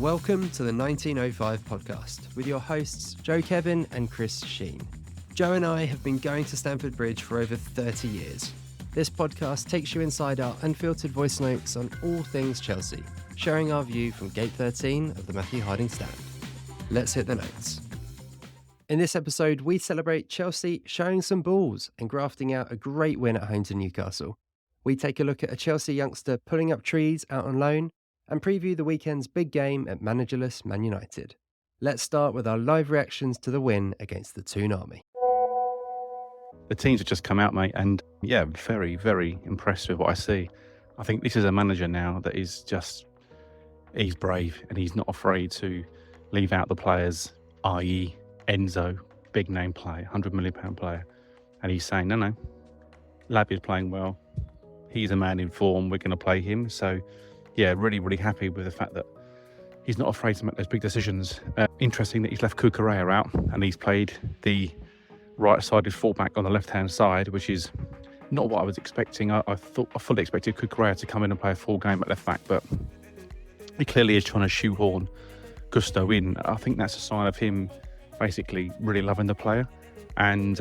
Welcome to the 1905 podcast with your hosts Joe Kevin and Chris Sheen. Joe and I have been going to Stamford Bridge for over 30 years. This podcast takes you inside our unfiltered voice notes on all things Chelsea, sharing our view from Gate 13 of the Matthew Harding stand. Let's hit the notes. In this episode, we celebrate Chelsea showing some balls and grafting out a great win at home to Newcastle. We take a look at a Chelsea youngster pulling up trees out on loan and preview the weekend's big game at managerless Man Utd. Let's start with our live reactions to the win against the Toon Army. The teams have just come out, mate, and yeah, very, very impressed with what I see. I think this is a manager now that is just, he's brave and he's not afraid to leave out the players, i.e. Enzo, big name player, £100 million player. And he's saying, no, Lab is playing well. He's a man in form. We're going to play him. So, yeah, really, really happy with the fact that he's not afraid to make those big decisions. Interesting that he's left Cucurella out and he's played the right-sided fullback on the left-hand side, which is not what I was expecting. I fully expected Cucurella to come in and play a full game at left back, but he clearly is trying to shoehorn Gusto in. I think that's a sign of him basically really loving the player, and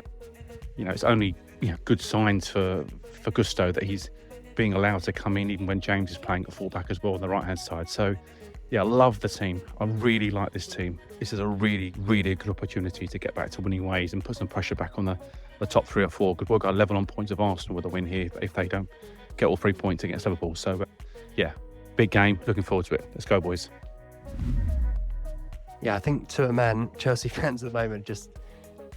it's only good signs for Gusto that he's being allowed to come in even when James is playing at fullback as well on the right hand side. So yeah, I love the team. I really like this team. This is a really, really good opportunity to get back to winning ways and put some pressure back on the top 3 or 4. Good work, got 11 on points of Arsenal with a win here if they don't get all 3 points against Liverpool. So yeah, big game, looking forward to it. Let's go, boys. Yeah, I think to a man, Chelsea fans at the moment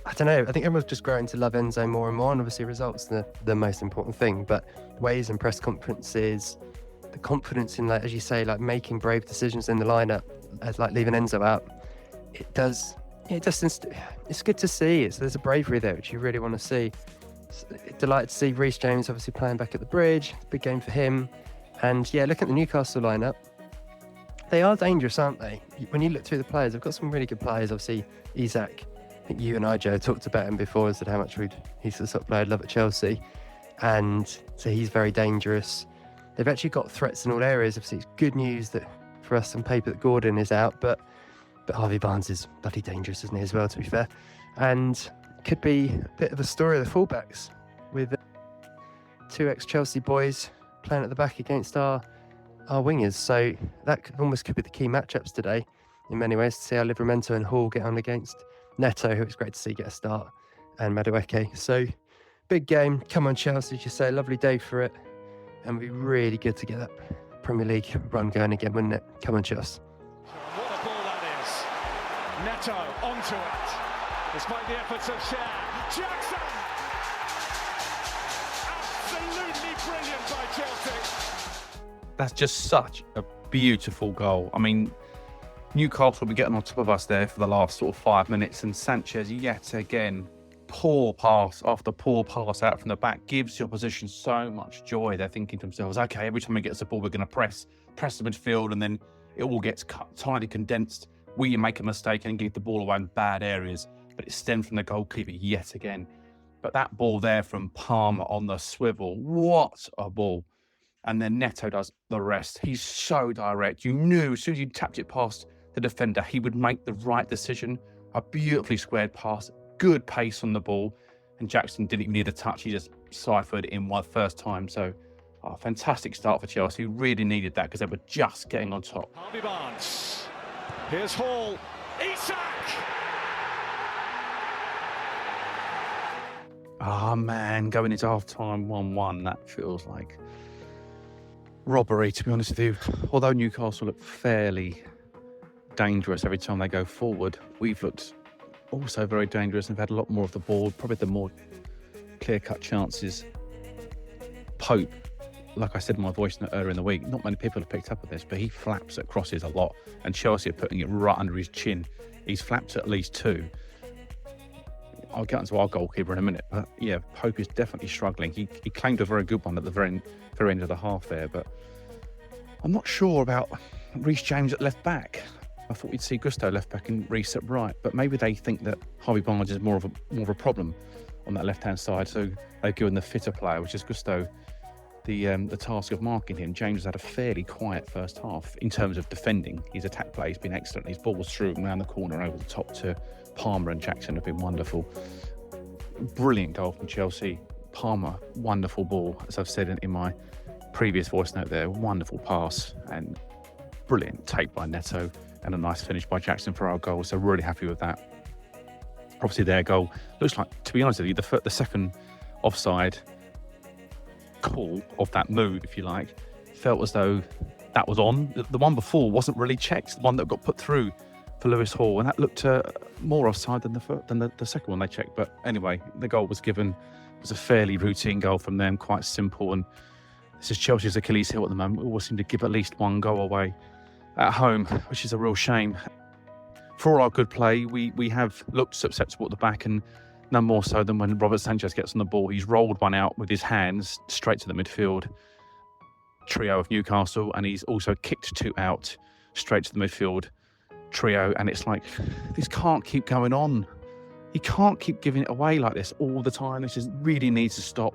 I don't know, I think everyone's just growing to love Enzo more and more, and obviously results are the most important thing, but ways and press conferences, the confidence in, as you say, making brave decisions in the lineup, as leaving Enzo out, it's good to see. There's a bravery there, which you really want to see. Delighted to see Reece James obviously playing back at the Bridge, big game for him, and yeah, looking at the Newcastle lineup, they are dangerous, aren't they? When you look through the players, they've got some really good players, obviously Isak. I think you and I, Joe, talked about him before and said how much he's the sort of player I'd love at Chelsea. And so he's very dangerous. They've actually got threats in all areas. Obviously, it's good news that for us on paper that Gordon is out, but Harvey Barnes is bloody dangerous, isn't he, as well, to be fair. And could be a bit of a story of the fullbacks with 2 ex-Chelsea boys playing at the back against our wingers. So that almost could be the key matchups today in many ways, to see how Livramento and Hall get on against Neto, who it's great to see get a start, and Madueke. So big game. Come on, Chelsea, as you say, lovely day for it, and it'd be really good to get that Premier League run going again, wouldn't it? Come on, Chelsea. What a ball that is. Neto onto it. Despite the efforts of Sheen. Jackson! Absolutely brilliant by Chelsea. That's just such a beautiful goal. I mean, Newcastle will be getting on top of us there for the last sort of 5 minutes, and Sanchez yet again, poor pass after poor pass out from the back, gives the opposition so much joy. They're thinking to themselves, okay, every time we get the ball, we're going to press the midfield, and then it all gets cut, tightly condensed. We make a mistake and give the ball away in bad areas, but it stemmed from the goalkeeper yet again. But that ball there from Palmer on the swivel, what a ball. And then Neto does the rest. He's so direct. You knew as soon as you tapped it past the defender, he would make the right decision. A beautifully squared pass, good pace on the ball, and Jackson didn't even need a touch. He just ciphered in one first time. So, fantastic start for Chelsea. Really needed that because they were just getting on top. Harvey Barnes. Here's Hall. Isak! Man, going into half-time 1-1, that feels like robbery, to be honest with you. Although Newcastle look fairly dangerous every time they go forward, we've looked also very dangerous and have had a lot more of the ball, probably the more clear-cut chances. Pope, like I said in my voice note earlier in the week, not many people have picked up on this, but he flaps at crosses a lot, and Chelsea are putting it right under his chin. He's flapped at least 2. I'll get onto our goalkeeper in a minute, but yeah, Pope is definitely struggling. He claimed a very good one at the very end of the half there, but I'm not sure about Reece James at left back. I thought we'd see Gusto left back and Reece at right, but maybe they think that Harvey Barnes is more of a problem on that left hand side, so they've given the fitter player, which is Gusto, the task of marking him. James has had a fairly quiet first half in terms of defending. His attack play has been excellent. His balls through and around the corner over the top to Palmer and Jackson have been wonderful. Brilliant goal from Chelsea. Palmer, wonderful ball, as I've said in my previous voice note there. Wonderful pass and brilliant take by Neto and a nice finish by Jackson for our goal. So really happy with that. Obviously their goal looks like, to be honest with you, the second offside call of that move, if you like, felt as though that was on. The one before wasn't really checked, the one that got put through for Lewis Hall, and that looked more offside than the second one they checked. But anyway, the goal was given. It was a fairly routine goal from them, quite simple, and this is Chelsea's Achilles heel at the moment. We always seem to give at least one goal away at home, which is a real shame. For all our good play, we have looked susceptible at the back, and none more so than when Robert Sanchez gets on the ball. He's rolled one out with his hands straight to the midfield trio of Newcastle, and he's also kicked two out straight to the midfield trio. And it's like, this can't keep going on. He can't keep giving it away like this all the time. This really needs to stop.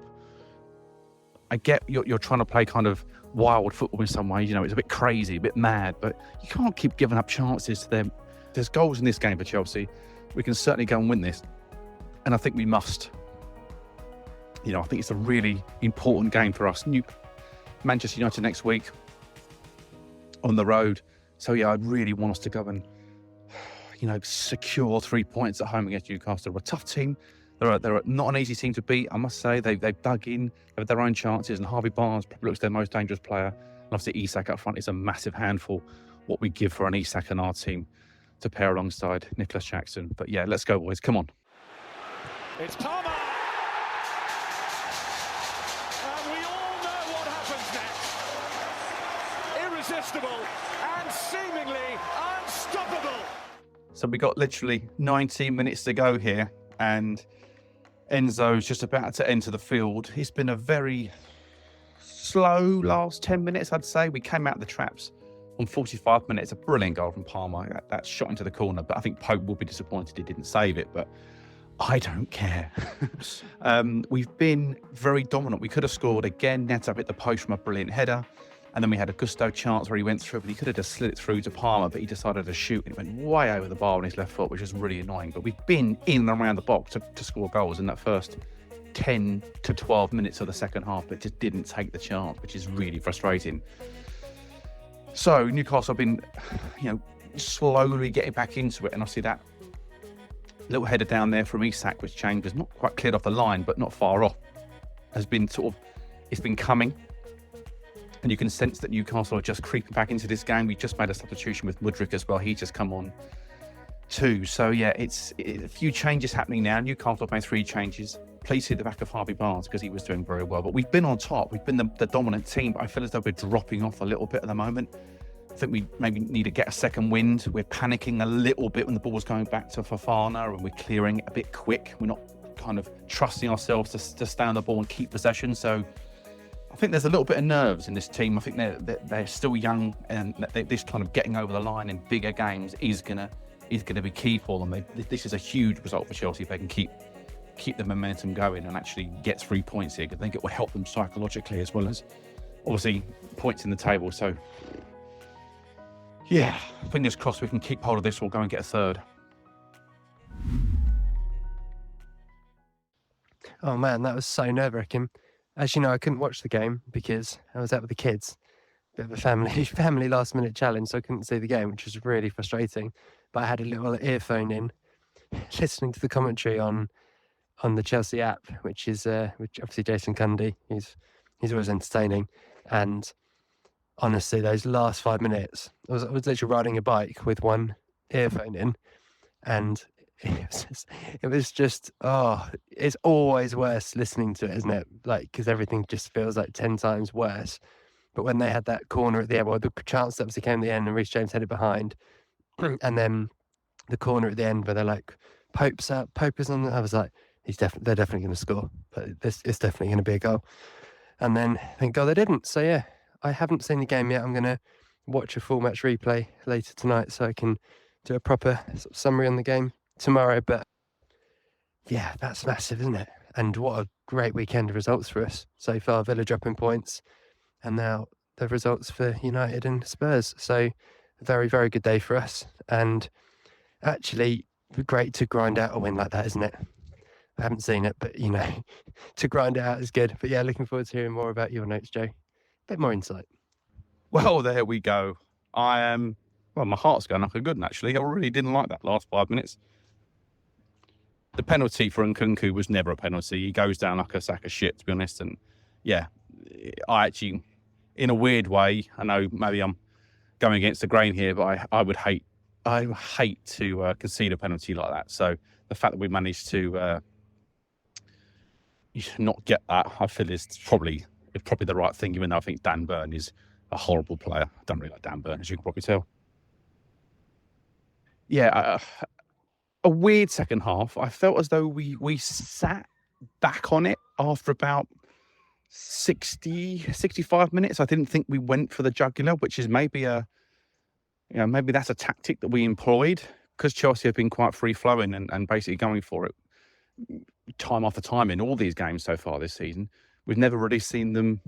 I get you're trying to play kind of wild football in some ways, it's a bit crazy, a bit mad, but you can't keep giving up chances to them. There's goals in this game for Chelsea. We can certainly go and win this, and I think we must. I think it's a really important game for us. Manchester United next week on the road. So yeah, I'd really want us to go and secure 3 points at home against Newcastle. They're a tough team. They're not an easy team to beat, I must say. They've dug in, they've had their own chances, and Harvey Barnes probably looks their most dangerous player. And obviously Isak up front is a massive handful, what we give for an Isak in our team to pair alongside Nicholas Jackson. But yeah, let's go, boys. Come on. It's Palmer! And we all know what happens next. Irresistible and seemingly unstoppable. So we got literally 19 minutes to go here, and Enzo's just about to enter the field. It's been a very slow last 10 minutes, I'd say. We came out of the traps on 45 minutes. A brilliant goal from Palmer. That shot into the corner, but I think Pope will be disappointed he didn't save it, but I don't care. We've been very dominant. We could have scored again. Neto hit the post from a brilliant header. And then we had a Gusto chance where he went through, but he could have just slid it through to Palmer, but he decided to shoot and it went way over the bar on his left foot, which is really annoying. But we've been in and around the box to score goals in that first 10 to 12 minutes of the second half, but just didn't take the chance, which is really frustrating. So Newcastle have been, slowly getting back into it, and I see that little header down there from Isak, which James was not quite cleared off the line, but not far off, has been it's been coming. And you can sense that Newcastle are just creeping back into this game. We just made a substitution with Mudryk as well. He's just come on too. So yeah, it's a few changes happening now. Newcastle have made 3 changes. Please see the back of Harvey Barnes because he was doing very well. But we've been on top. We've been the dominant team, but I feel as though we're dropping off a little bit at the moment. I think we maybe need to get a second wind. We're panicking a little bit when the ball's going back to Fofana, and we're clearing it a bit quick. We're not kind of trusting ourselves to stay on the ball and keep possession. So I think there's a little bit of nerves in this team. I think they're still young, and this kind of getting over the line in bigger games is gonna be key for them. This is a huge result for Chelsea if they can keep the momentum going and actually get 3 points here. I think it will help them psychologically as well as obviously points in the table. So yeah, fingers crossed we can keep hold of this. We'll go and get a third. Oh man, that was so nerve-wracking. As you know, I couldn't watch the game because I was out with the kids. Bit of a family last-minute challenge, so I couldn't see the game, which was really frustrating. But I had a little earphone in, listening to the commentary on the Chelsea app, which obviously Jason Cundy. He's always entertaining. And honestly, those last 5 minutes, I was literally riding a bike with one earphone in, and it was just it's always worse listening to it, isn't it? Like, because everything just feels like 10 times worse. But when they had that corner at the end, well, the chance that obviously came at the end and Reece James headed behind, and then the corner at the end where they're like, Pope's up, Pope is on. I was like, they're definitely going to score, but it's definitely going to be a goal. And then thank God they didn't. So yeah, I haven't seen the game yet. I'm going to watch a full match replay later tonight so I can do a proper sort of summary on the game tomorrow. But yeah, that's massive, isn't it? And what a great weekend of results for us so far. Villa dropping points, and now the results for United and Spurs. So very, very good day for us. And actually, great to grind out a win like that, isn't it? I haven't seen it, but to grind it out is good. But yeah, looking forward to hearing more about your notes, Joe. Bit more insight. Well, there we go. I am. Well, my heart's going like a good one, actually. I really didn't like that last 5 minutes. The penalty for Nkunku was never a penalty. He goes down like a sack of shit, to be honest. And yeah, I actually, in a weird way, I know maybe I'm going against the grain here, but I would hate to concede a penalty like that. So the fact that we managed to not get that, I feel is probably the right thing, even though I think Dan Burn is a horrible player. I don't really like Dan Burn, as you can probably tell. Yeah, a weird second half. I felt as though we sat back on it after about 65 minutes. I didn't think we went for the jugular, which is maybe maybe that's a tactic that we employed, because Chelsea have been quite free-flowing and basically going for it time after time in all these games so far this season. We've never really seen them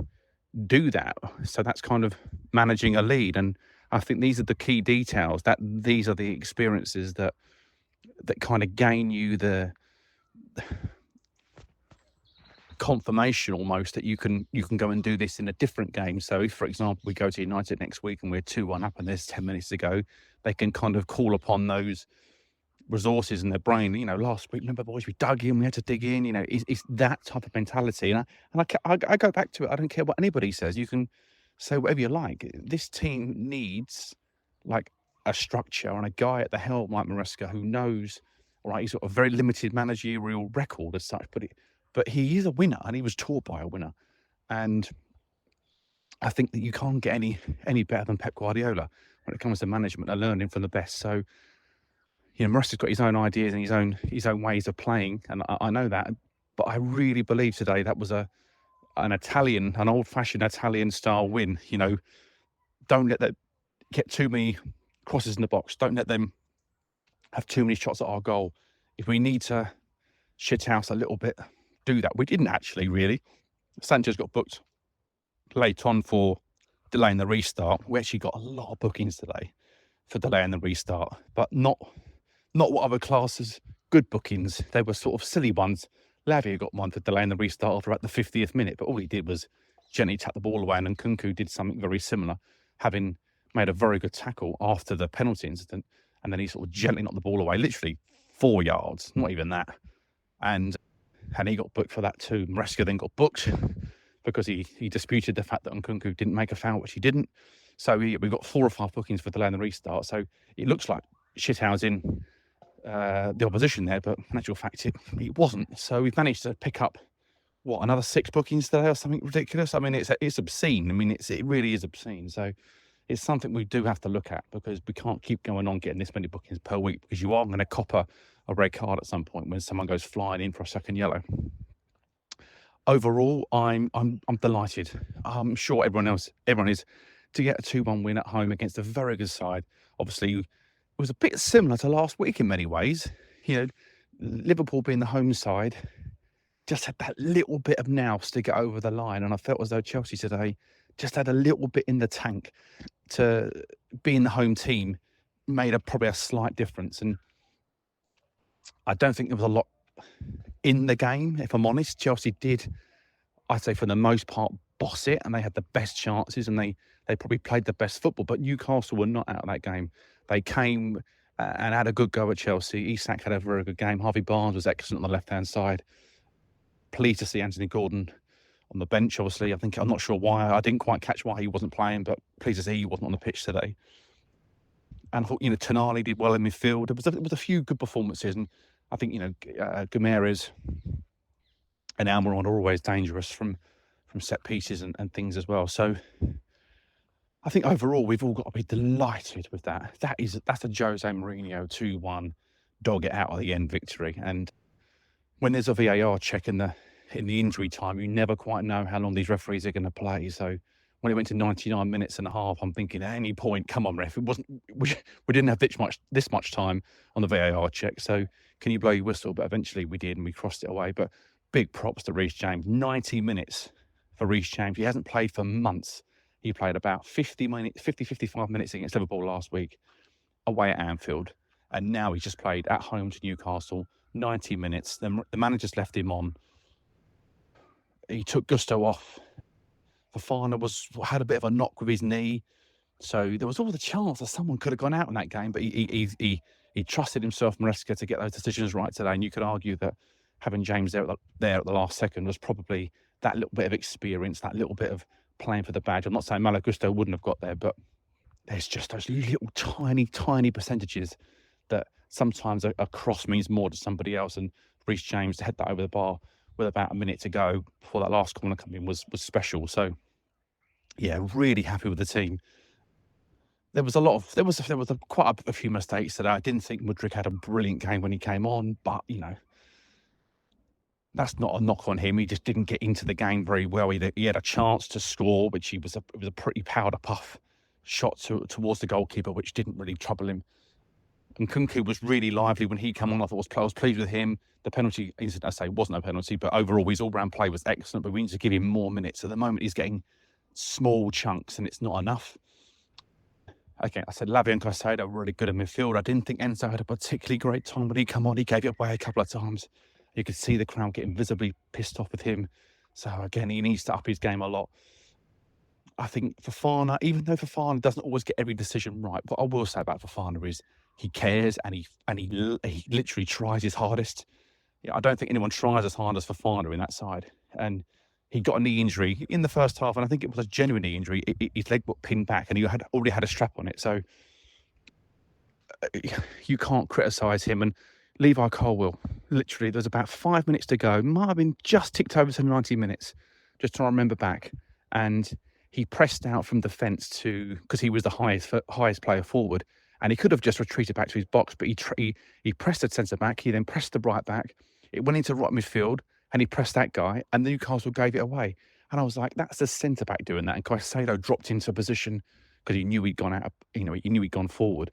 do that. So that's kind of managing a lead. And I think these are the key details, that these are the experiences that kind of gain you the confirmation almost that you can go and do this in a different game. So if, for example, we go to United next week and we're 2-1 up and there's 10 minutes to go, they can kind of call upon those resources in their brain. Last week, remember, boys, we dug in, we had to dig in. It's that type of mentality. And I go back to it. I don't care what anybody says. You can say whatever you like. This team needs like a structure and a guy at the helm like Maresca who knows. All right, he's got a very limited managerial record as such, but he is a winner, and he was taught by a winner. And I think that you can't get any better than Pep Guardiola when it comes to management and learning from the best. So, Maresca's got his own ideas and his own ways of playing, and I know that. But I really believe today that was an old-fashioned Italian-style win. Don't let that get too many crosses in the box. Don't let them have too many shots at our goal. If we need to shithouse a little bit, do that. We didn't actually, really. Sanchez got booked late on for delaying the restart. We actually got a lot of bookings today for delaying the restart, but not what other classes good bookings. They were sort of silly ones. Lavia got one for delaying the restart after about the 50th minute, but all he did was gently tap the ball away, and Nkunku did something very similar, having made a very good tackle after the penalty incident, and then he sort of gently knocked the ball away, literally 4 yards, not even that. And he got booked for that too. Maresca then got booked because he disputed the fact that Nkunku didn't make a foul, which he didn't. So we got 4 or 5 bookings for delaying the restart. So it looks like shithousing the opposition there, but in actual fact it wasn't. So we've managed to pick up another 6 bookings today or something ridiculous. I mean, it's obscene. I mean, it really is obscene. So it's something we do have to look at, because we can't keep going on getting this many bookings per week, because you are going to cop a red card at some point when someone goes flying in for a second yellow. Overall, I'm delighted. I'm sure everyone is, to get a 2-1 win at home against a very good side. Obviously, it was a bit similar to last week in many ways. Liverpool being the home side just had that little bit of nous to get over the line, and I felt as though Chelsea today just had a little bit in the tank to being the home team, made probably a slight difference. And I don't think there was a lot in the game, if I'm honest. Chelsea did, I'd say for the most part, boss it, and they had the best chances, and they probably played the best football. But Newcastle were not out of that game. They came and had a good go at Chelsea. Isak had a very good game. Harvey Barnes was excellent on the left-hand side. Pleased to see Anthony Gordon on the bench, obviously. I'm not sure why. I didn't quite catch why he wasn't playing, but pleased to see he wasn't on the pitch today. And I thought, Tonali did well in midfield. There was a few good performances, and I think, Guimaraes and Almiron are always dangerous from set pieces and things as well. So I think overall we've all got to be delighted with that. That's a Jose Mourinho 2-1 dog it out at the end victory. And when there's a VAR check in the injury time, you never quite know how long these referees are going to play. So when it went to 99 minutes and a half, I'm thinking at any point, come on, ref, we didn't have this much time on the VAR check. So can you blow your whistle? But eventually we did, and we crossed it away. But big props to Reece James. 90 minutes for Reece James. He hasn't played for months. He played about 55 minutes against Liverpool last week away at Anfield. And now he's just played at home to Newcastle, 90 minutes. The manager's left him on. He took Gusto off. Fofana had a bit of a knock with his knee. So there was all the chance that someone could have gone out in that game, but he trusted himself, Maresca, to get those decisions right today. And you could argue that having James there at the last second was probably that little bit of experience, that little bit of playing for the badge. I'm not saying Malo Gusto wouldn't have got there, but there's just those little tiny percentages that sometimes a cross means more to somebody else. And Reece James to head that over the bar with about a minute to go before that last corner coming was special. So yeah, really happy with the team. There was quite a few mistakes today. I didn't think Mudryk had a brilliant game when he came on, but that's not a knock on him. He just didn't get into the game very well. He had a chance to score, which it was a pretty powder puff shot towards the goalkeeper, which didn't really trouble him. And Kunku was really lively when he came on. I was pleased with him. The penalty, I say, wasn't a penalty, but overall his all-round play was excellent. But we need to give him more minutes. At the moment, he's getting small chunks, and it's not enough. Okay, I said Lavia and Caicedo were really good in midfield. I didn't think Enzo had a particularly great time when he came on. He gave it away a couple of times. You could see the crowd getting visibly pissed off with him. So again, he needs to up his game a lot. I think Fofana, even though Fofana doesn't always get every decision right, what I will say about Fofana is he cares and he literally tries his hardest. I don't think anyone tries as hard as Fofana in that side. And he got a knee injury in the first half, and I think it was a genuine knee injury. His leg got pinned back, and he already had a strap on it. So you can't criticise him. And Levi Colwill, literally, there's about 5 minutes to go. Might have been just ticked over to 90 minutes, just trying to remember back. And he pressed out from defence because he was the highest player forward, and he could have just retreated back to his box, but he pressed the centre back. He then pressed the right back. It went into right midfield, and he pressed that guy, and Newcastle gave it away. And I was like, that's the centre back doing that. And Caicedo dropped into a position because he knew he'd gone out. He knew he'd gone forward,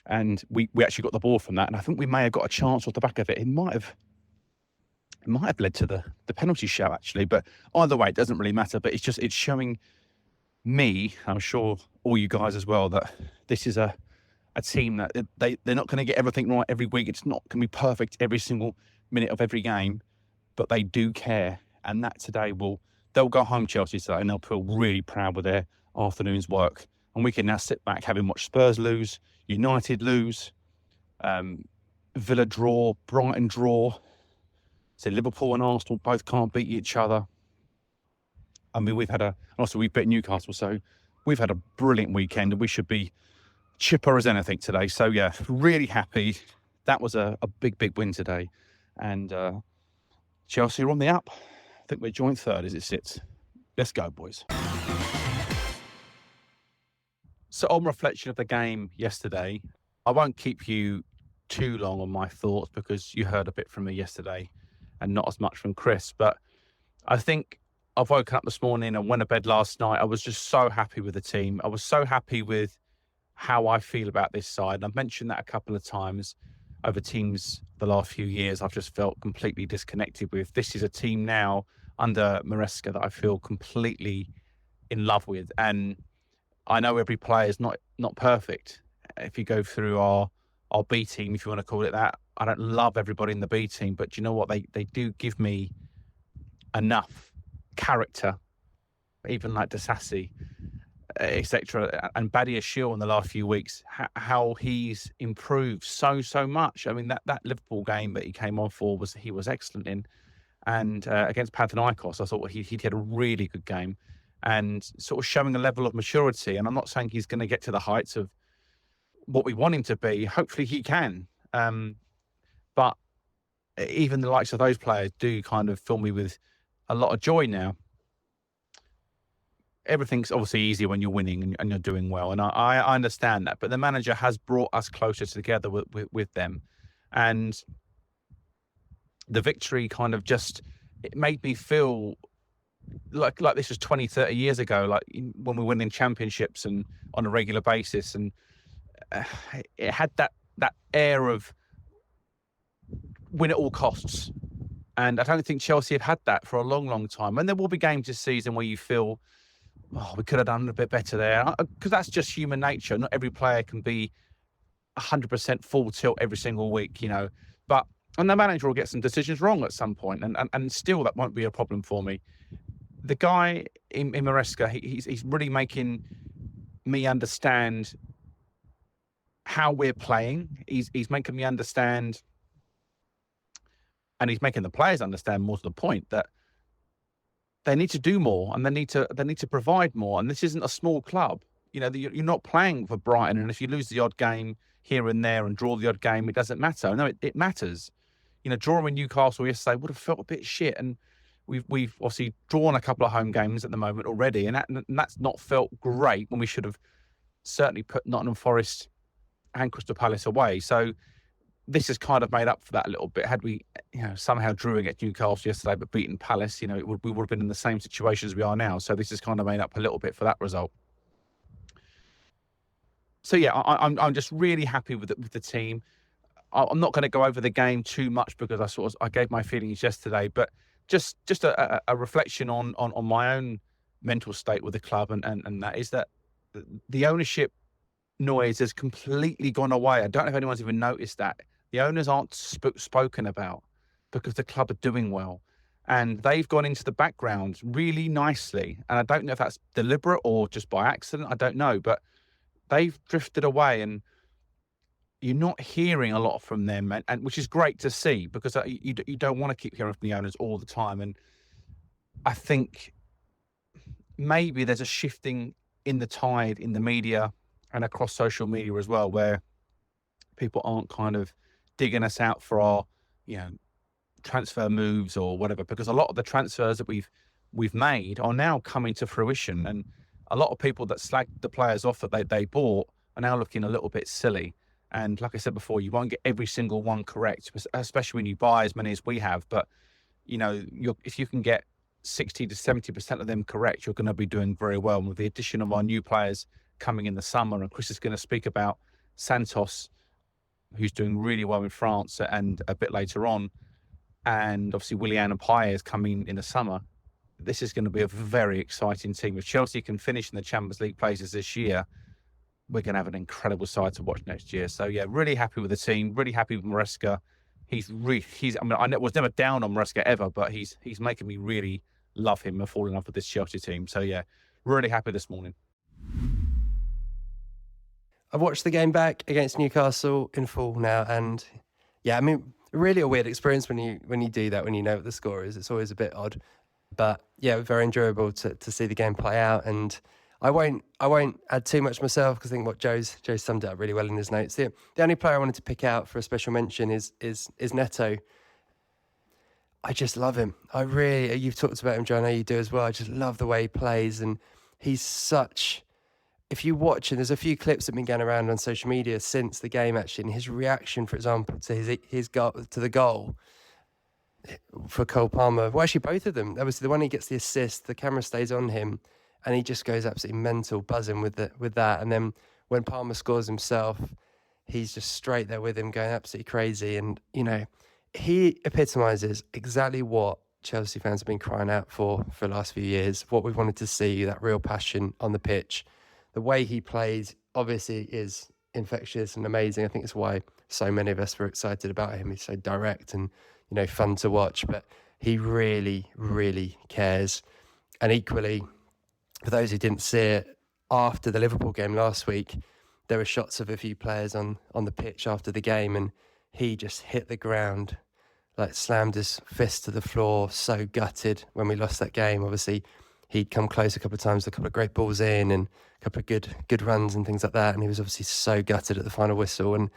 and we actually got the ball from that. And I think we may have got a chance off the back of it. It might have led to the penalty shout actually, but either way, it doesn't really matter. But it's showing me, I'm sure all you guys as well, that this is a team that they're not going to get everything right every week. It's not going to be perfect every single minute of every game, but they do care. And that today they'll go home, Chelsea, today, and they'll feel really proud with their afternoon's work. And we can now sit back having watched Spurs lose, United lose, Villa draw, Brighton draw. So Liverpool and Arsenal both can't beat each other. I mean, we've beat Newcastle, so we've had a brilliant weekend, and we should be chipper as anything today. So yeah, really happy. That was a big win today. And Chelsea are on the up. I think we're joint third as it sits. Let's go, boys. So on reflection of the game yesterday, I won't keep you too long on my thoughts because you heard a bit from me yesterday and not as much from Chris. But I think I've woken up this morning and went to bed last night. I was just so happy with the team. I was so happy with how I feel about this side. And I've mentioned that a couple of times over teams the last few years. I've just felt completely disconnected with. This is a team now under Maresca that I feel completely in love with. And I know every player is not perfect. If you go through our B team, if you want to call it that, I don't love everybody in the B team, but do you know what? They do give me enough character, even like Disassi, etc. And Badia Shil in the last few weeks, how he's improved so much. I mean, that Liverpool game that he came on for he was excellent in. And against Panathinaikos, I thought he had a really good game and sort of showing a level of maturity. And I'm not saying he's going to get to the heights of what we want him to be. Hopefully he can. But even the likes of those players do kind of fill me with a lot of joy now. Everything's obviously easier when you're winning and you're doing well. And I understand that. But the manager has brought us closer together with them. And the victory kind of it made me feel like this was 20, 30 years ago, like when we were winning championships and on a regular basis. And it had that air of win at all costs. And I don't think Chelsea have had that for a long, long time. And there will be games this season where you feel, oh, we could have done a bit better there. Because that's just human nature. Not every player can be 100% full tilt every single week, But and the manager will get some decisions wrong at some point, and still that won't be a problem for me. The guy in Maresca, he's really making me understand how we're playing. He's making me understand, and he's making the players understand, more to the point, that they need to do more and they need to provide more. And this isn't a small club. You're not playing for Brighton, and if you lose the odd game here and there and draw the odd game, it doesn't matter. No, it matters. Drawing Newcastle yesterday would have felt a bit shit, and we've obviously drawn a couple of home games at the moment already, and that's not felt great when we should have certainly put Nottingham Forest and Crystal Palace away. So this has kind of made up for that a little bit. Had we, somehow drew against Newcastle yesterday but beaten Palace, we would have been in the same situation as we are now. So this has kind of made up a little bit for that result. So yeah, I'm just really happy with the team. I'm not going to go over the game too much because I gave my feelings yesterday, but just a reflection on my own mental state with the club, and that is that the ownership noise has completely gone away. I don't know if anyone's even noticed that. The owners aren't spoken about because the club are doing well, and they've gone into the background really nicely. And I don't know if that's deliberate or just by accident. I don't know, but they've drifted away, and you're not hearing a lot from them, and which is great to see, because you don't want to keep hearing from the owners all the time. And I think maybe there's a shifting in the tide in the media and across social media as well, where people aren't kind of digging us out for our, transfer moves or whatever, because a lot of the transfers that we've made are now coming to fruition, and a lot of people that slagged the players off that they bought are now looking a little bit silly. And like I said before, you won't get every single one correct, especially when you buy as many as we have. But, if you can get 60 to 70% of them correct, you're going to be doing very well. And with the addition of our new players coming in the summer, and Chris is going to speak about Santos, who's doing really well in France, and a bit later on, and obviously Willian and Paez coming in the summer, this is going to be a very exciting team. If Chelsea can finish in the Champions League places this year, we're going to have an incredible side to watch next year. So yeah, really happy with the team, really happy with Maresca. I was never down on Maresca ever, but he's making me really love him and fall in love with this Chelsea team. So yeah, really happy this morning. I've watched the game back against Newcastle in full now, and yeah, really a weird experience when you do that, when you know what the score is. It's always a bit odd, but yeah, very enjoyable to see the game play out. And I won't add too much myself, because I think what Joe's summed it up really well in his notes. The only player I wanted to pick out for a special mention is Neto. I just love him. You've talked about him, Joe, I know you do as well. I just love the way he plays, and he's such. If you watch, and there's a few clips that have been going around on social media since the game, actually, and his reaction, for example, to his goal, to the goal for Cole Palmer. Well, actually, both of them. That was the one he gets the assist. The camera stays on him, and he just goes absolutely mental, buzzing with that. And then when Palmer scores himself, he's just straight there with him, going absolutely crazy. And he epitomises exactly what Chelsea fans have been crying out for the last few years. What we've wanted to see, that real passion on the pitch. The way he plays, obviously, is infectious and amazing. I think it's why so many of us were excited about him. He's so direct and, fun to watch. But he really, really cares. And equally, for those who didn't see it, after the Liverpool game last week, there were shots of a few players on the pitch after the game, and he just hit the ground, slammed his fist to the floor, so gutted when we lost that game. Obviously, he'd come close a couple of times, a couple of great balls in and a couple of good runs and things like that. And he was obviously so gutted at the final whistle. And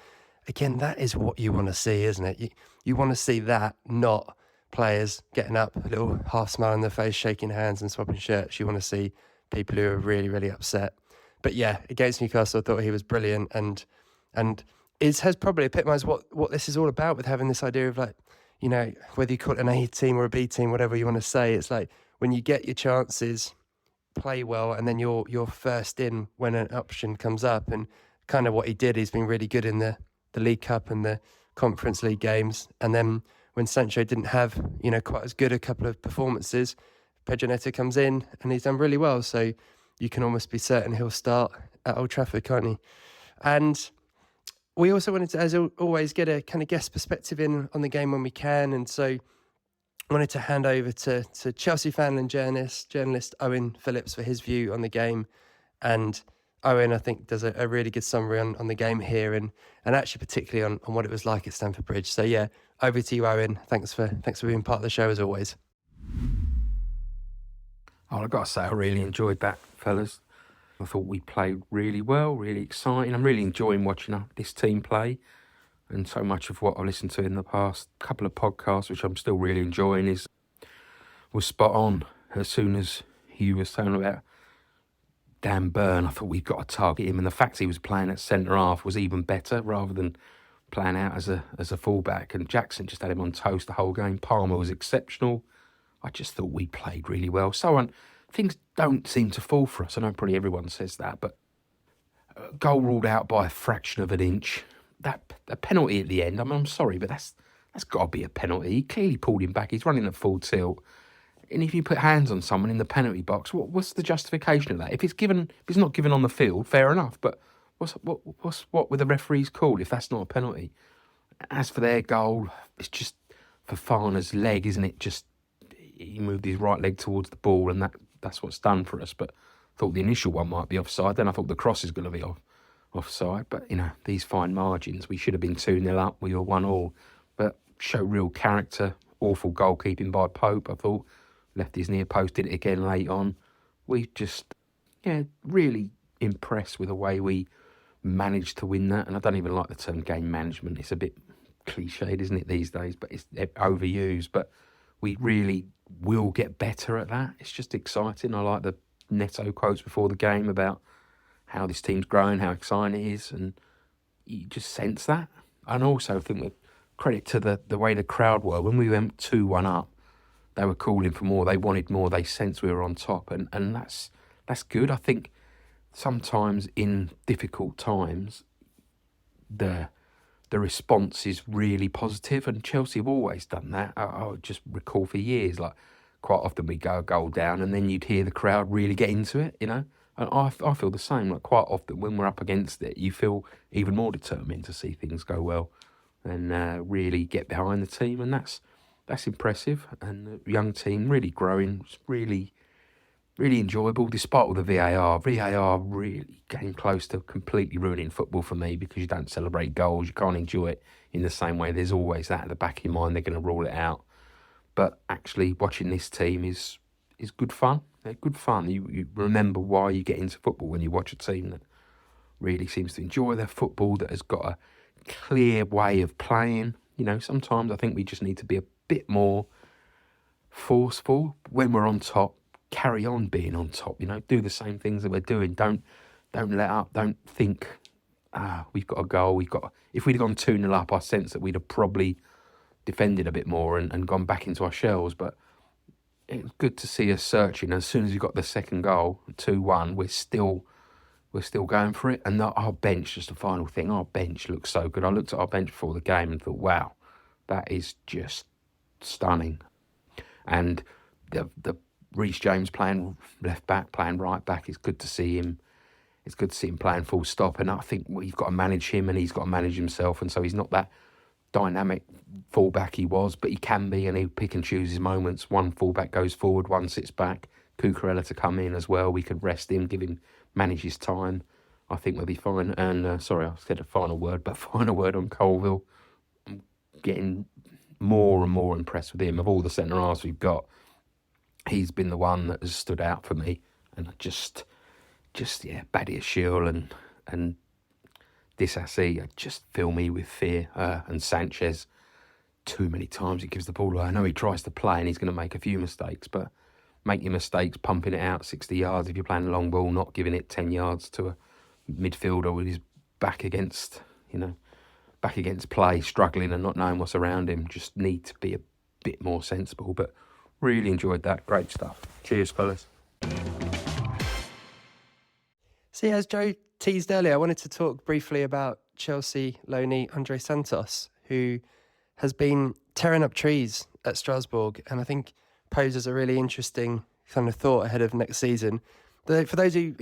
again, that is what you want to see, isn't it? You want to see that, not players getting up, a little half smile on their face, shaking hands and swapping shirts. You want to see people who are really, really upset. But yeah, against Newcastle, I thought he was brilliant, and has probably epitomised what this is all about, with having this idea of whether you call it an A team or a B team, whatever you want to say. It's like, when you get your chances, play well, and then you're first in when an option comes up. And kind of what he did, he's been really good in the League Cup and the Conference League games. And then when Sancho didn't have, quite as good a couple of performances, Pedro Neto comes in and he's done really well. So you can almost be certain he'll start at Old Trafford, can't he? And we also wanted to, as always, get a kind of guest perspective in on the game when we can. And so I wanted to hand over to Chelsea fan and journalist Owen Phillips for his view on the game. And Owen, I think, does a really good summary on the game here and actually particularly on what it was like at Stamford Bridge. So yeah, over to you, Owen. Thanks for being part of the show as always. Oh, I've got to say, I really enjoyed that, fellas. I thought we played really well, really exciting. I'm really enjoying watching this team play. And so much of what I listened to in the past couple of podcasts, which I'm still really enjoying, was spot on. As soon as he was saying about Dan Burn, I thought we've got to target him. And the fact he was playing at centre-half was even better rather than playing out as a full-back. And Jackson just had him on toast the whole game. Palmer was exceptional. I just thought we played really well. So on, things don't seem to fall for us. I know probably everyone says that, but goal ruled out by a fraction of an inch. A penalty at the end. I mean, I'm sorry, but that's got to be a penalty. He clearly pulled him back. He's running at full tilt. And if you put hands on someone in the penalty box, what's the justification of that? If it's not given on the field, fair enough. But what were the referees called if that's not a penalty? As for their goal, it's just Fofana's leg, isn't it? Just he moved his right leg towards the ball, and that's what's done for us. But I thought the initial one might be offside. Then I thought the cross is going to be offside. But these fine margins, we should have been 2-0 up. We were 1-1. But show real character. Awful goalkeeping by Pope, I thought. Left his near post, did it again late on. We just, really impressed with the way we managed to win that. And I don't even like the term game management. It's a bit cliched, isn't it, these days? But it's overused. But we really will get better at that. It's just exciting. I like the Neto quotes before the game about how this team's growing, how exciting it is. And you just sense that. And also think that credit to the way the crowd were. When we went 2-1 up, they were calling for more. They wanted more. They sensed we were on top, and that's good. I think sometimes in difficult times, the response is really positive, and Chelsea have always done that. I just recall for years, like quite often we go a goal down, and then you'd hear the crowd really get into it, And I feel the same. Like quite often when we're up against it, you feel even more determined to see things go well, and really get behind the team, and that's impressive. And the young team really growing. It's really, really enjoyable, despite all the VAR. VAR really came close to completely ruining football for me because you don't celebrate goals. You can't enjoy it in the same way. There's always that at the back of your mind. They're going to rule it out. But actually watching this team is good fun. They're good fun. You remember why you get into football when you watch a team that really seems to enjoy their football, that has got a clear way of playing. Sometimes I think we just need to be a bit more forceful when we're on top. Carry on being on top. Do the same things that we're doing. Don't let up. Don't think we've got a goal. If we'd have gone 2-0 up, I sense that we'd have probably defended a bit more and gone back into our shells. But it was good to see us searching. As soon as we got the second goal, 2-1, we're still going for it. And our bench, just a final thing, our bench looks so good. I looked at our bench before the game and thought, wow, that is just stunning. And the Reece James playing left back, playing right back, it's good to see him. It's good to see him playing full stop. And I think we've got to manage him, and he's got to manage himself. And so he's not that dynamic fullback he was, but he can be, and he'll pick and choose his moments. One fullback goes forward, one sits back. Cucurella to come in as well. We could rest him, manage his time. I think we'll be fine. And sorry, I said a final word, but final word on Colville. I'm getting more and more impressed with him. Of all the centre-halves we've got, he's been the one that has stood out for me. And just Badiashile and Disasi just fill me with fear. And Sanchez, too many times he gives the ball away. I know he tries to play and he's going to make a few mistakes, but make your mistakes pumping it out 60 yards if you're playing a long ball, not giving it 10 yards to a midfielder with his back against play, struggling and not knowing what's around him. Just need to be a bit more sensible. But really enjoyed that. Great stuff. Cheers, fellas. See, as Joe teased earlier, I wanted to talk briefly about Chelsea loanee Andre Santos, who has been tearing up trees at Strasbourg, and I think poses a really interesting kind of thought ahead of next season. For those who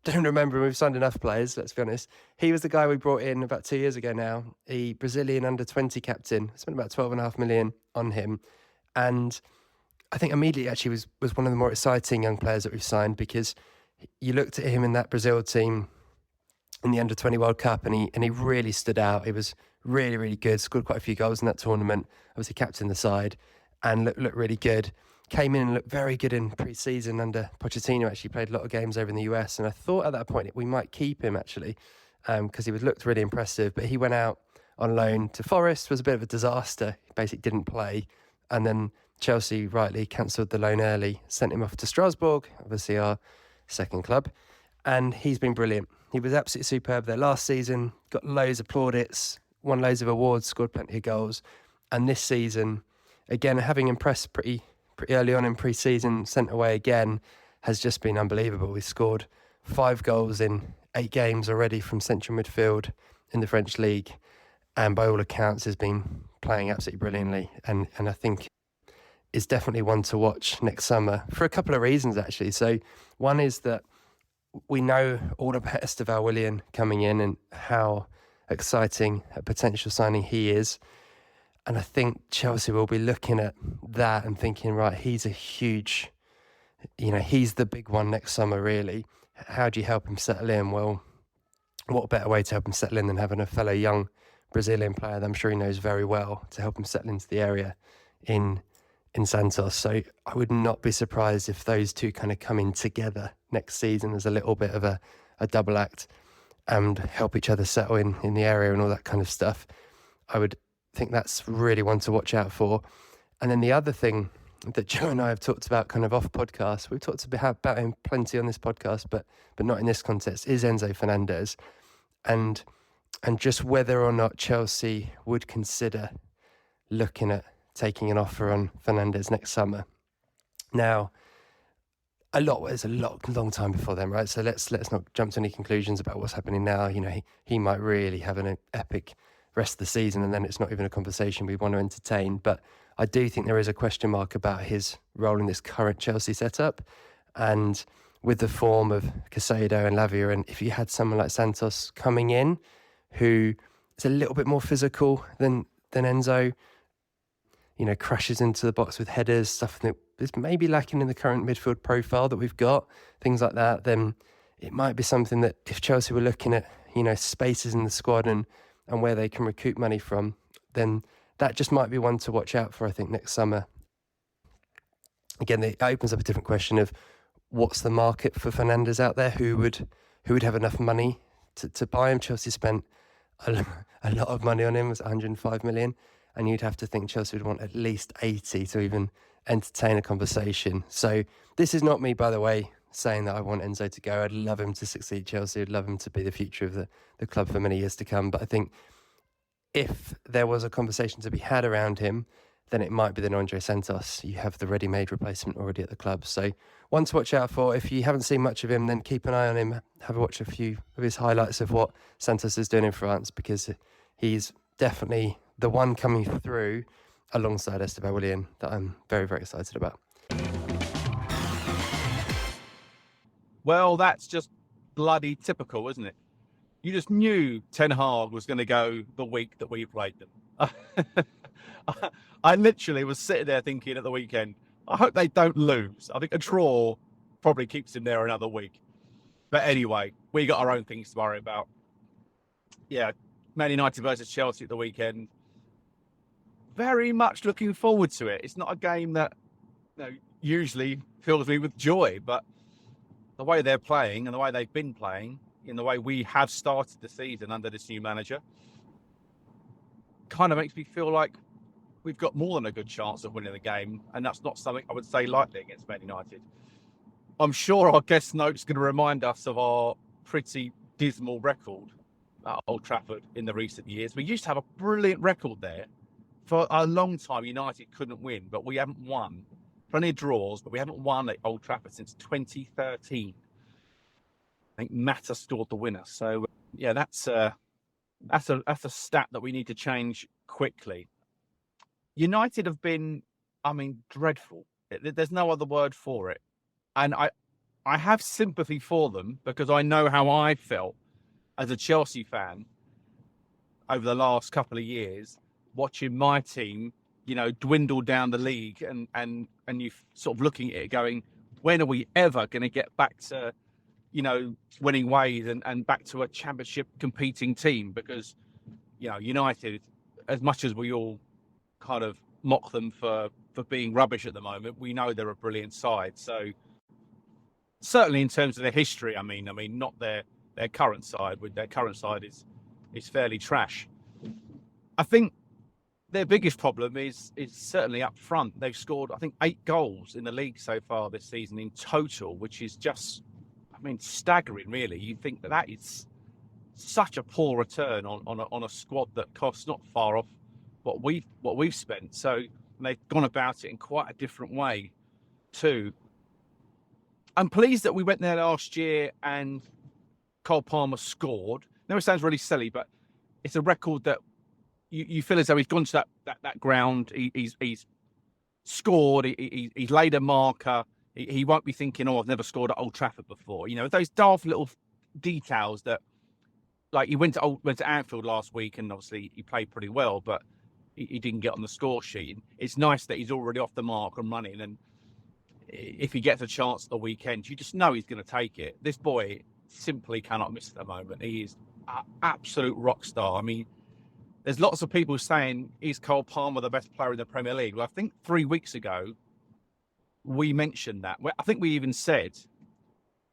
don't remember, we've signed enough players, let's be honest. He was the guy we brought in about 2 years ago now, a Brazilian under-20 captain. Spent about 12.5 million on him. And I think immediately actually was one of the more exciting young players that we've signed, because you looked at him in that Brazil team in the under-20 World Cup and he really stood out. He was really, really good, scored quite a few goals in that tournament, obviously captained the side and looked really good. Came in and looked very good in pre-season under Pochettino. Actually played a lot of games over in the US, and I thought at that point we might keep him actually, because he looked really impressive. But he went out on loan to Forest, was a bit of a disaster. He basically didn't play, and then Chelsea rightly cancelled the loan early, sent him off to Strasbourg, obviously our second club, and he's been brilliant. He was absolutely superb there last season. Got loads of plaudits, won loads of awards, scored plenty of goals, and this season, again having impressed pretty early on in pre-season, sent away again, has just been unbelievable. He's scored 5 goals in 8 games already from central midfield in the French league, and by all accounts has been playing absolutely brilliantly, and I think is definitely one to watch next summer for a couple of reasons actually. So one is that we know all about Esteban Willian coming in and how exciting a potential signing he is. And I think Chelsea will be looking at that and thinking, right, he's a huge, he's the big one next summer, really. How do you help him settle in? Well, what better way to help him settle in than having a fellow young Brazilian player that I'm sure he knows very well to help him settle into the area in Santos. So I would not be surprised if those two kind of come in together next season as a little bit of a double act and help each other settle in the area and all that kind of stuff. I would think that's really one to watch out for. And then the other thing that Joe and I have talked about kind of off podcast, we've talked about him plenty on this podcast, but not in this context, is Enzo Fernandez. And just whether or not Chelsea would consider looking at taking an offer on Fernandez next summer. Now, there's a long time before then, right? So let's not jump to any conclusions about what's happening now. He might really have an epic rest of the season, and then it's not even a conversation we want to entertain. But I do think there is a question mark about his role in this current Chelsea setup, and with the form of Caicedo and Lavia, and if you had someone like Santos coming in who is a little bit more physical than Enzo, crashes into the box with headers, stuff that is maybe lacking in the current midfield profile that we've got, things like that, then it might be something that if Chelsea were looking at, spaces in the squad and where they can recoup money from, then that just might be one to watch out for, I think, next summer. Again, it opens up a different question of what's the market for Fernandez out there? Who would have enough money to buy him? Chelsea spent a lot of money on him, it was 105 million. And you'd have to think Chelsea would want at least 80 to even entertain a conversation. So this is not me, by the way, saying that I want Enzo to go. I'd love him to succeed at Chelsea. I'd love him to be the future of the club for many years to come. But I think if there was a conversation to be had around him, then it might be than Andre Santos. You have the ready-made replacement already at the club. So one to watch out for. If you haven't seen much of him, then keep an eye on him. Have a watch a few of his highlights of what Santos is doing in France, because he's definitely the one coming through alongside Esteban Willian that I'm very, very excited about. Well, that's just bloody typical, isn't it? You just knew Ten Hag was going to go the week that we played them. I literally was sitting there thinking at the weekend, I hope they don't lose. I think a draw probably keeps him there another week. But anyway, we got our own things to worry about. Yeah, Man United versus Chelsea at the weekend. Very much looking forward to it. It's not a game that usually fills me with joy, but the way they're playing and the way they've been playing, in the way we have started the season under this new manager, kind of makes me feel like we've got more than a good chance of winning the game, and that's not something I would say lightly against Man United. I'm sure our guest note's going to remind us of our pretty dismal record at Old Trafford in the recent years. We used to have a brilliant record there. For a long time, United couldn't win, but we haven't won. Plenty of draws, but we haven't won at Old Trafford since 2013. I think Mata scored the winner. So, yeah, that's a stat that we need to change quickly. United have been, I mean, dreadful. There's no other word for it. And I have sympathy for them because I know how I felt as a Chelsea fan over the last couple of years, watching my team, dwindle down the league and you sort of looking at it going, when are we ever going to get back to, winning ways and back to a championship competing team? Because, United, as much as we all kind of mock them for being rubbish at the moment, we know they're a brilliant side. So certainly in terms of their history, I mean, not their current side. With their current side is fairly trash. I think their biggest problem is certainly up front. They've scored, I think, 8 goals in the league so far this season in total, which is just, staggering, really. You think that is such a poor return on a squad that costs not far off what we've spent. So they've gone about it in quite a different way too. I'm pleased that we went there last year and Cole Palmer scored. Now, it sounds really silly, but it's a record that you feel as though he's gone to that ground. He's scored. He's laid a marker. He won't be thinking, "Oh, I've never scored at Old Trafford before." Those daft little details that, like, he went to Anfield last week, and obviously he played pretty well, but he didn't get on the score sheet. It's nice that he's already off the mark and running, and if he gets a chance at the weekend, you just know he's going to take it. This boy simply cannot miss at the moment. He is an absolute rock star. There's lots of people saying, is Cole Palmer the best player in the Premier League? Well, I think 3 weeks ago, we mentioned that. I think we even said,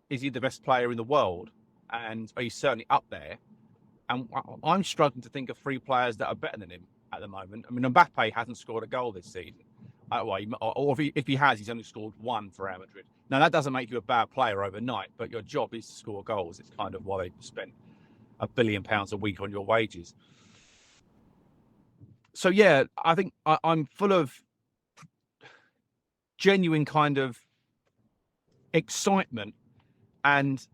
is he the best player in the world? And he's certainly up there. And I'm struggling to think of 3 players that are better than him at the moment. Mbappe hasn't scored a goal this season. Or if he has, he's only scored 1 for Real Madrid. Now, that doesn't make you a bad player overnight, but your job is to score goals. It's kind of why they spent £1 billion a week on your wages. So, yeah, I think I'm full of genuine kind of excitement and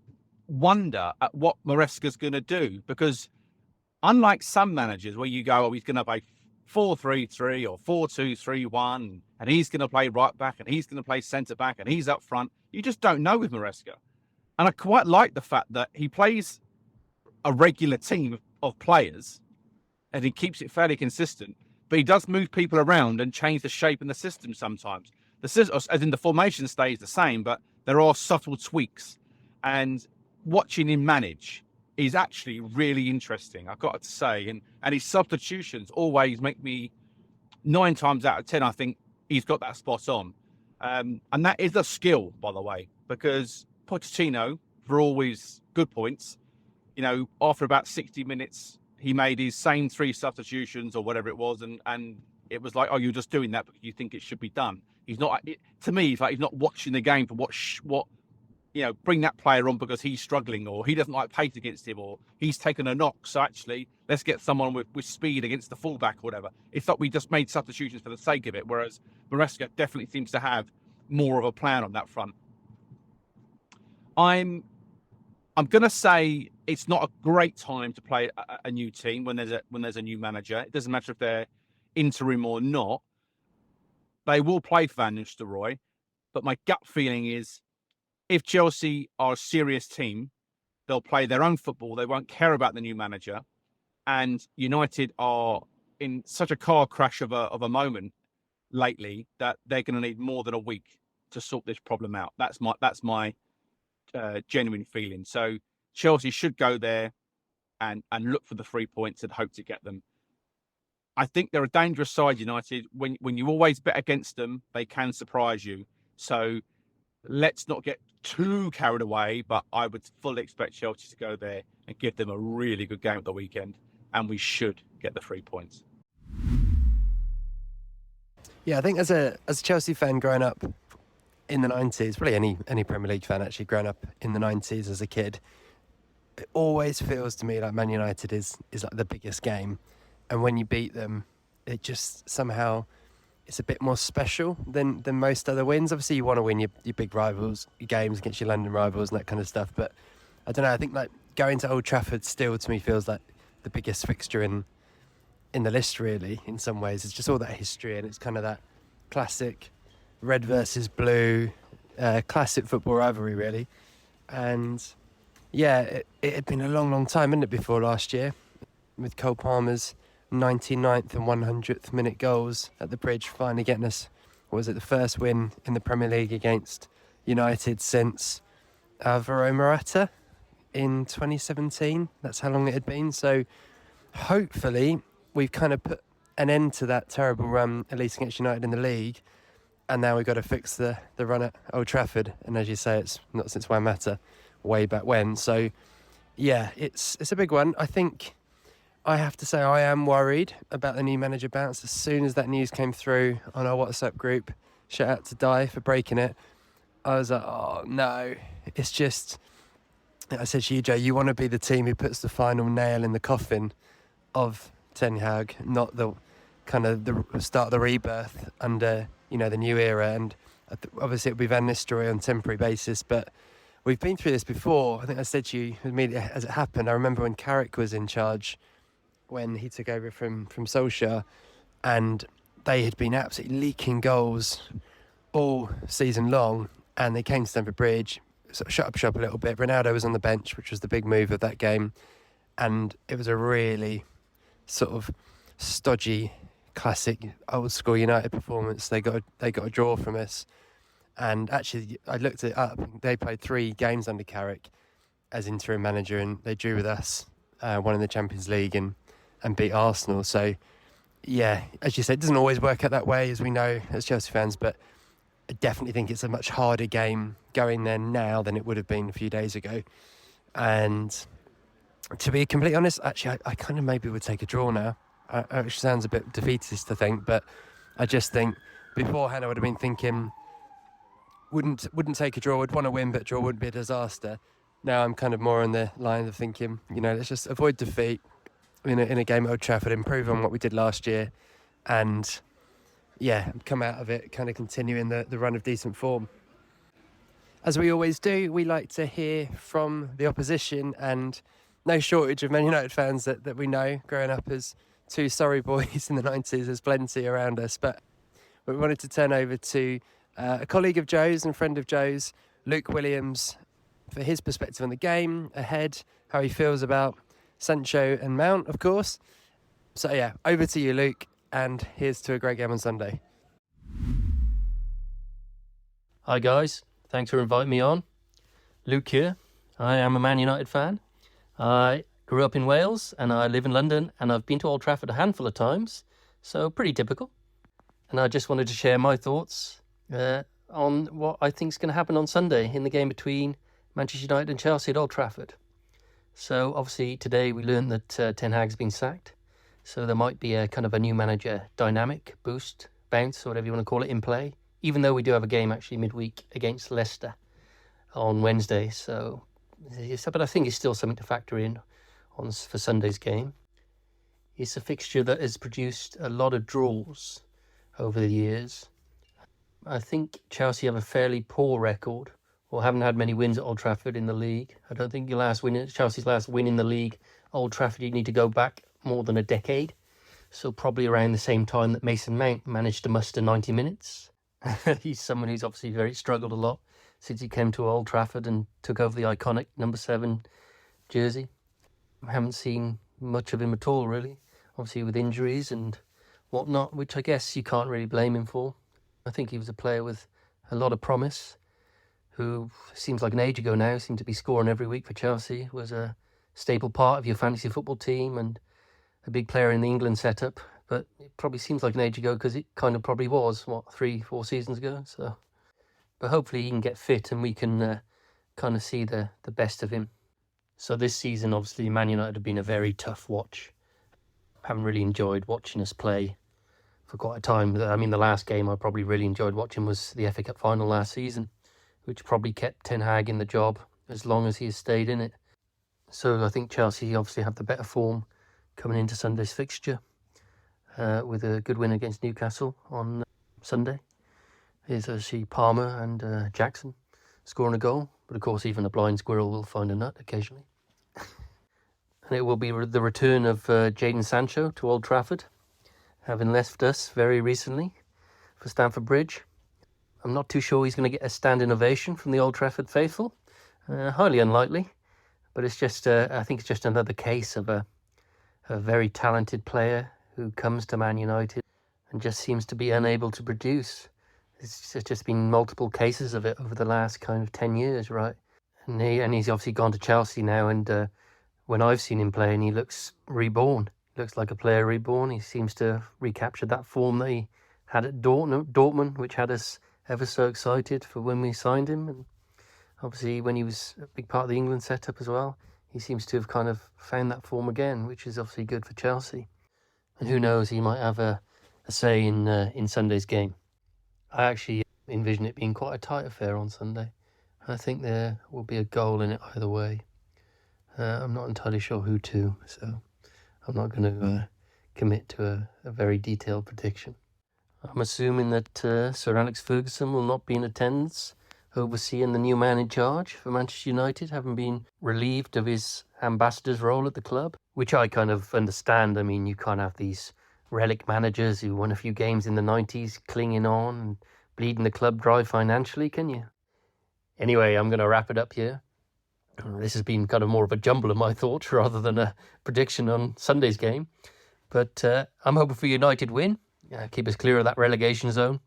wonder at what Maresca's going to do. Because unlike some managers where you go, he's going to play 4-3-3 or 4-2-3-1, and he's going to play right back and he's going to play centre back and he's up front, you just don't know with Maresca. And I quite like the fact that he plays a regular team of players and he keeps it fairly consistent, but he does move people around and change the shape and the system sometimes. As in the formation stays the same, but there are subtle tweaks. And watching him manage is actually really interesting, I've got to say. And his substitutions always make me, 9 times out of 10, I think he's got that spot on. And that is a skill, by the way, because Pochettino, for always good points, after about 60 minutes, he made his same 3 substitutions or whatever it was. And it was like, oh, you're just doing that because you think it should be done. He's not, to me, it's like he's not watching the game for what bring that player on because he's struggling, or he doesn't like pace against him, or he's taken a knock. So actually, let's get someone with speed against the fullback or whatever. It's like we just made substitutions for the sake of it, whereas Maresca definitely seems to have more of a plan on that front. I'm going to say it's not a great time to play a new team when there's a new manager. It doesn't matter if they're interim or not. They will play for Van Nistelrooy, but my gut feeling is if Chelsea are a serious team, they'll play their own football. They won't care about the new manager. And United are in such a car crash of a moment lately that they're going to need more than a week to sort this problem out. That's my genuine feeling. So Chelsea should go there and look for the 3 points and hope to get them. I think they're a dangerous side, United. When you always bet against them, they can surprise you. So let's not get too carried away, but I would fully expect Chelsea to go there and give them a really good game at the weekend, and we should get the 3 points. Yeah, I think as a Chelsea fan growing up in the 90s, probably any Premier League fan actually growing up in the 90s as a kid, it always feels to me like Man United is like the biggest game. And when you beat them, it just somehow it's a bit more special than most other wins. Obviously, you want to win your big rivals, your games against your London rivals and that kind of stuff. But I don't know, I think like going to Old Trafford still to me feels like the biggest fixture in in the list, really, in some ways. It's just all that history, and it's kind of that classic red versus blue, classic football rivalry, really. And yeah, it had been a long, long time, hadn't it, before last year, with Cole Palmer's 99th and 100th minute goals at the Bridge, finally getting us, what was it, the first win in the Premier League against United since Alvaro Morata in 2017. That's how long it had been. So hopefully we've kind of put an end to that terrible run, at least against United in the league, and now we've got to fix the run at Old Trafford. And as you say, it's not since Juan Mata, way back when. So yeah, it's a big one. I think I have to say I am worried about the new manager bounce. As soon as that news came through on our WhatsApp group, shout out to Di for breaking it, I was like, oh no. It's just, I said to you, Joe, you want to be the team who puts the final nail in the coffin of Ten Hag, not the kind of the start of the rebirth under, the new era. And obviously it'll be Van Nistelrooy on a temporary basis, but we've been through this before. I think I said to you immediately as it happened, I remember when Carrick was in charge, when he took over from Solskjaer, and they had been absolutely leaking goals all season long, and they came to Stamford Bridge, sort of shut up shop a little bit. Ronaldo was on the bench, which was the big move of that game, and it was a really sort of stodgy, classic old school United performance. They got a draw from us, and actually I looked it up. They played 3 games under Carrick as interim manager, and they drew with us, won in the Champions League and beat Arsenal. So yeah, as you said, it doesn't always work out that way, as we know as Chelsea fans, but I definitely think it's a much harder game going there now than it would have been a few days ago. And to be completely honest, actually, I kind of maybe would take a draw now. Which sounds a bit defeatist to think, but I just think beforehand I would have been thinking wouldn't take a draw, would want to win, but draw wouldn't be a disaster. Now I'm kind of more on the line of thinking, let's just avoid defeat in a game at Old Trafford, improve on what we did last year, and yeah, come out of it kind of continuing the run of decent form. As we always do, we like to hear from the opposition, and no shortage of Man United fans that we know growing up as 2 Surrey boys in the 90s. There's plenty around us, but we wanted to turn over to a colleague of Joe's and friend of Joe's, Luke Williams, for his perspective on the game ahead, how he feels about Sancho and Mount, of course. So yeah, over to you, Luke, and here's to a great game on Sunday. Hi guys, thanks for inviting me on. Luke here. I am a Man United fan. I grew up in Wales and I live in London, and I've been to Old Trafford a handful of times, so pretty typical. And I just wanted to share my thoughts on what I think is going to happen on Sunday in the game between Manchester United and Chelsea at Old Trafford. So obviously today we learned that Ten Hag's been sacked, so there might be a kind of a new manager dynamic, boost, bounce, or whatever you want to call it, in play, even though we do have a game actually midweek against Leicester on Wednesday. So, but I think it's still something to factor in for Sunday's game. It's a fixture that has produced a lot of draws over the years. I think Chelsea have a fairly poor record, or haven't had many wins at Old Trafford in the league. I don't think Chelsea's last win in the league, Old Trafford, you need to go back more than a decade. So probably around the same time that Mason Mount managed to muster 90 minutes. He's someone who's obviously very struggled a lot since he came to Old Trafford and took over the iconic number 7 jersey. I haven't seen much of him at all, really. Obviously with injuries and whatnot, which I guess you can't really blame him for. I think he was a player with a lot of promise, who seems like an age ago now, seemed to be scoring every week for Chelsea, was a staple part of your fantasy football team and a big player in the England setup. But it probably seems like an age ago because it kind of probably was, 3-4 seasons ago. So, but hopefully he can get fit and we can kind of see the best of him. So this season, obviously, Man United have been a very tough watch. Haven't really enjoyed watching us play for quite a time. I mean, the last game I probably really enjoyed watching was the FA Cup final last season, which probably kept Ten Hag in the job as long as he has stayed in it. So I think Chelsea obviously have the better form coming into Sunday's fixture with a good win against Newcastle on Sunday. There's actually Palmer and Jackson scoring a goal, but of course even a blind squirrel will find a nut occasionally. and it will be the return of Jadon Sancho to Old Trafford, having left us very recently for Stamford Bridge. I'm not too sure he's going to get a standing ovation from the Old Trafford faithful. Highly unlikely, but it's just I think it's just another case of a very talented player who comes to Man United and just seems to be unable to produce. It's just been multiple cases of it over the last kind of 10 years, right? And he's obviously gone to Chelsea now, and when I've seen him playing, he looks reborn. He looks like a player reborn. He seems to have recaptured that form that he had at Dortmund, which had us ever so excited for when we signed him. And obviously when he was a big part of the England setup as well, he seems to have kind of found that form again, which is obviously good for Chelsea. And who knows, he might have a say in Sunday's game. I actually envision it being quite a tight affair on Sunday. I think there will be a goal in it either way. I'm not entirely sure who to, so I'm not going to commit to a very detailed prediction. I'm assuming that Sir Alex Ferguson will not be in attendance, overseeing the new man in charge for Manchester United, having been relieved of his ambassador's role at the club, which I kind of understand. I mean, you can't have these relic managers who won a few games in the 90s clinging on and bleeding the club dry financially, can you? Anyway, I'm going to wrap it up here. This has been kind of more of a jumble of my thoughts rather than a prediction on Sunday's game. But I'm hoping for United win, keep us clear of that relegation zone.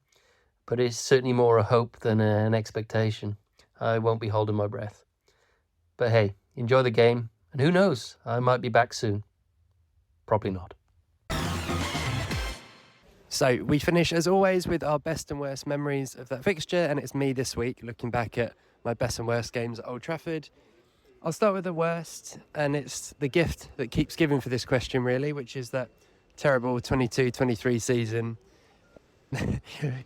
But it's certainly more a hope than an expectation. I won't be holding my breath. But hey, enjoy the game, and who knows, I might be back soon. Probably not. So we finish, as always, with our best and worst memories of that fixture, and it's me this week looking back at my best and worst games at Old Trafford. I'll start with the worst, and it's the gift that keeps giving for this question, really, which is that terrible 22-23 season.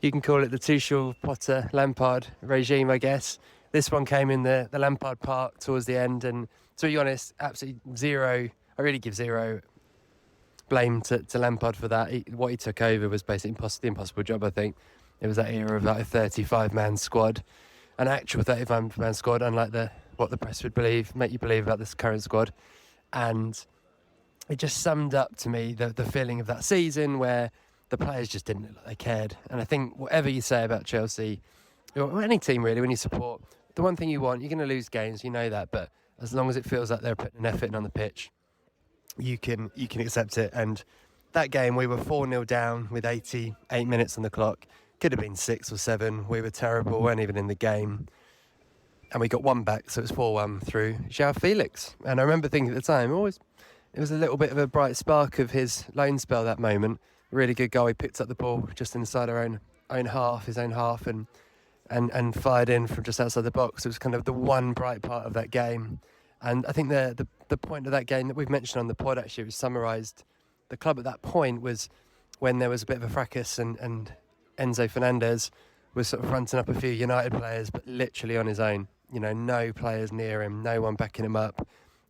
You can call it the Tuchel, Potter, Lampard regime, I guess. This one came in the Lampard part towards the end, and to be honest, absolutely zero. I really give zero blame to Lampard for that. What he took over was basically the impossible job, I think. It was that era of like a 35-man squad, an actual 35-man squad, unlike what the press would make you believe about this current squad. And it just summed up to me the feeling of that season where the players just didn't look like they cared. And I think whatever you say about Chelsea, or any team really, when you support, the one thing you want, you're going to lose games, you know that, but as long as it feels like they're putting an effort in on the pitch, you can accept it. And that game, we were 4-0 down with 88 minutes on the clock. Could have been 6 or 7. We were terrible, weren't even in the game. And we got one back, so it was 4-1 through João Felix. And I remember thinking at the time, it was a little bit of a bright spark of his loan spell that moment. Really good goal. He picked up the ball just inside his own half, and fired in from just outside the box. It was kind of the one bright part of that game. And I think the point of that game that we've mentioned on the pod, actually, was summarised. The club at that point was when there was a bit of a fracas, and Enzo Fernandez was sort of fronting up a few United players, but literally on his own. You know, no players near him, no one backing him up.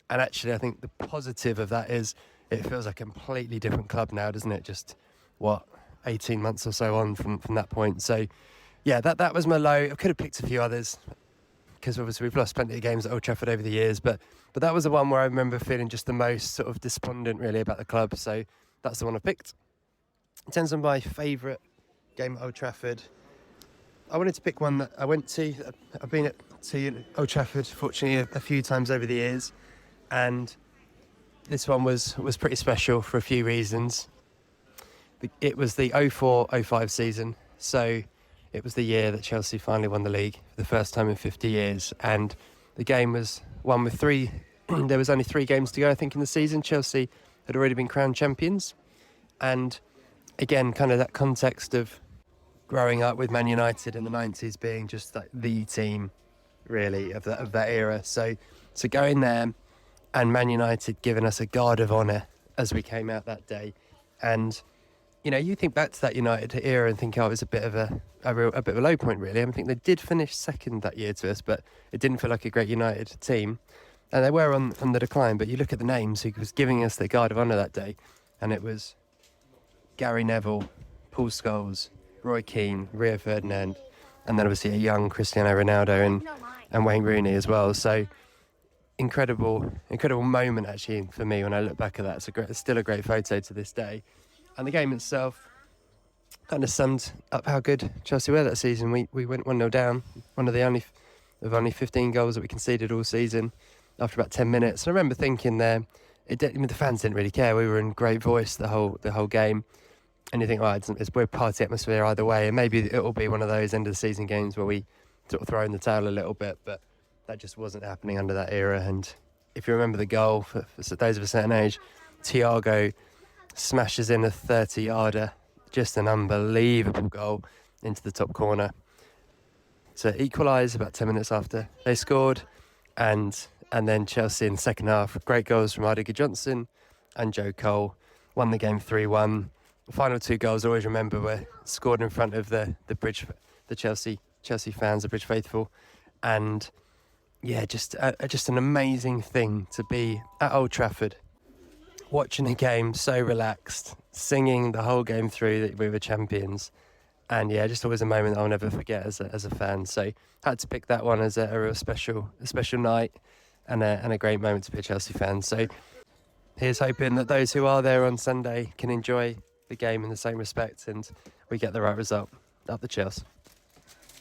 And actually, I think the positive of that is it feels like a completely different club now, doesn't it? Just, 18 months or so on from that point. So, yeah, that was my low. I could have picked a few others because obviously we've lost plenty of games at Old Trafford over the years. But that was the one where I remember feeling just the most sort of despondent, really, about the club. So that's the one I picked. In terms of my favourite game at Old Trafford, I wanted to pick one that I went to. I've been to Old Trafford, fortunately, a few times over the years. And this one was pretty special for a few reasons. It was the 04-05 season, so it was the year that Chelsea finally won the league for the first time in 50 years. And the game was won with there was only 3 games to go, I think, in the season. Chelsea had already been crowned champions. And again, kind of that context of growing up with Man United in the 90s being just like the team, really, of that era. So going there and Man United giving us a guard of honour as we came out that day. And you know, you think back to that United era and think, it was a bit of a bit of a low point, really. I think they did finish second that year to us, but it didn't feel like a great United team. And they were on the decline, but you look at the names who was giving us the guard of honour that day, and it was Gary Neville, Paul Scholes, Roy Keane, Rio Ferdinand, and then obviously a young Cristiano Ronaldo and Wayne Rooney as well. So incredible moment actually for me when I look back at that. It's still a great photo to this day. And the game itself kind of summed up how good Chelsea were that season. We went 1-0 down, one of the only 15 goals that we conceded all season after about 10 minutes. And I remember thinking there, the fans didn't really care. We were in great voice the whole we're party atmosphere either way, and maybe it'll be one of those end of the season games where we sort of throw in the towel a little bit, but that just wasn't happening under that era. And if you remember the goal, for those of a certain age, Thiago smashes in a 30-yarder, just an unbelievable goal into the top corner to equalise about 10 minutes after they scored. And then Chelsea in the second half, great goals from Ardiger Johnson and Joe Cole, won the game 3-1. The final two goals I always remember were scored in front of the Bridge, the Chelsea fans, the Bridge faithful. And yeah, just an amazing thing to be at Old Trafford, watching a game so relaxed, singing the whole game through that we were champions. And yeah, just always a moment I'll never forget as a fan. So had to pick that one as a real special night and a great moment to be a Chelsea fan. So here's hoping that those who are there on Sunday can enjoy the game in the same respect and we get the right result. Up the Chelsea.